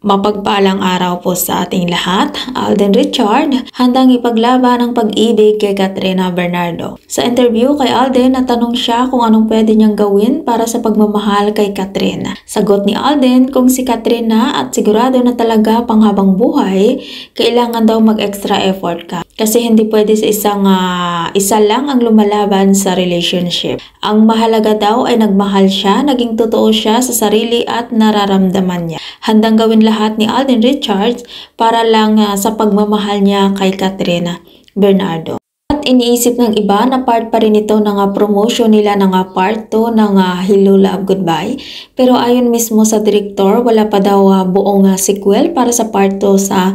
Mapagpalang araw po sa ating lahat. Alden Richard, handang ipaglaban ang pag-ibig kay Katrina Bernardo. Sa interview kay Alden, natanong siya kung anong pwede niyang gawin para sa pagmamahal kay Katrina. Sagot ni Alden, kung si Katrina at sigurado na talaga panghabang buhay, kailangan daw mag-extra effort ka. Kasi hindi pwede sa isa lang ang lumalaban sa relationship. Ang mahalaga daw ay nagmahal siya, naging totoo siya sa sarili at nararamdaman niya. Handang gawin lahat ni Alden Richards para lang sa pagmamahal niya kay Katrina Bernardo. At iniisip ng iba na part pa rin ito ng promotion nila ng part 2 ng Hello Love Goodbye. Pero ayon mismo sa direktor, wala pa daw buong sequel para sa part 2 sa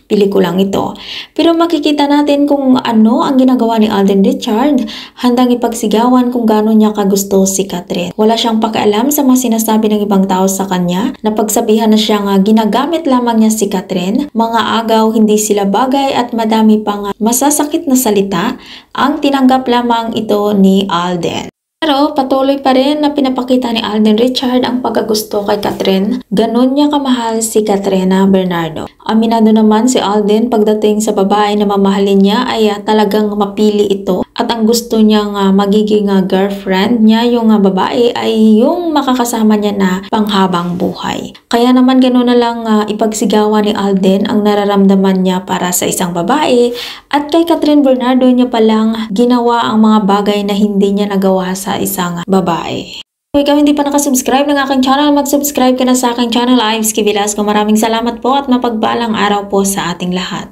pelikulang ito. Pero makikita natin kung ano ang ginagawa ni Alden Richard, handang ipagsigawan kung gaano niya kagusto si Katrina. Wala siyang pakialam sa mga sinasabi ng ibang tao sa kanya, na pagsabihan na siyang ginagamit lamang niya si Katrina, mga agaw, hindi sila bagay at madami pang masasakit na salita ang tinanggap lamang ito ni Alden. Pero patuloy pa rin na pinapakita ni Alden Richard ang pagkagusto kay Katrina. Ganon niya kamahal si Katrina Bernardo. Aminado naman si Alden pagdating sa babae na mamahalin niya ay talagang mapili ito. At ang gusto niyang magiging girlfriend niya, yung babae, ay yung makakasama niya na panghabang buhay. Kaya naman gano'n na lang ipagsigawan ni Alden ang nararamdaman niya para sa isang babae. At kay Katrina Bernardo niya palang ginawa ang mga bagay na hindi niya nagawa sa isang babae. Kung ikaw hindi pa nakasubscribe ng aking channel, mag-subscribe ka na sa aking channel. I'm Ives Velasco. Maraming salamat po at mapagpalang araw po sa ating lahat.